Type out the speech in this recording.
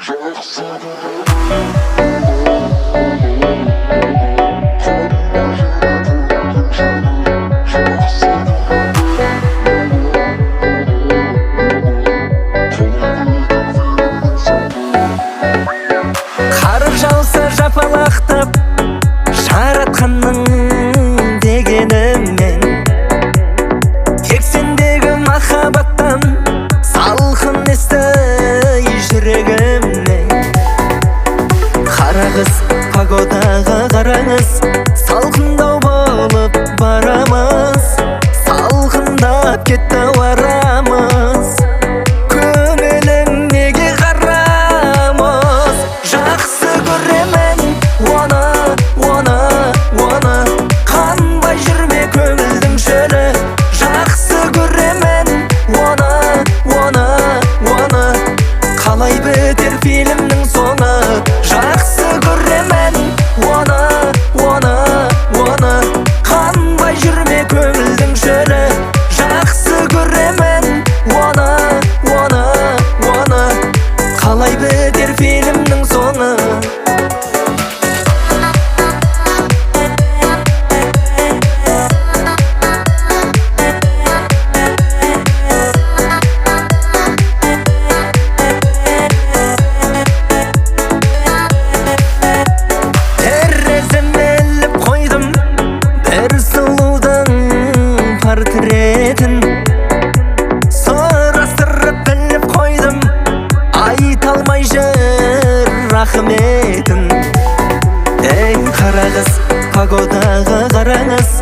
Қар жауса жапалақтап жаратқанның дегенімен, тек сендегі махаббаттан салқын есті жүрегімнен. Қарағыз погодаға қараңыз, салқындау болып барамыз, салқындап кетті арамыз. Көңілің неге қарамыз, жақсы көремін оны қанбай жүрме көңілдің шөлі. Жақсы көремін оны қалай бітер фильмнің соңы. Жақсы көремін оны қанбай жүрме көңілдің шөлі. Жақсы көремін оны қалай бітер фильмнің соңы. Портретін сұрастырып біліп қойдым, айта алмай жүр рахметін. Ей қарағыз погодаға қараңыз,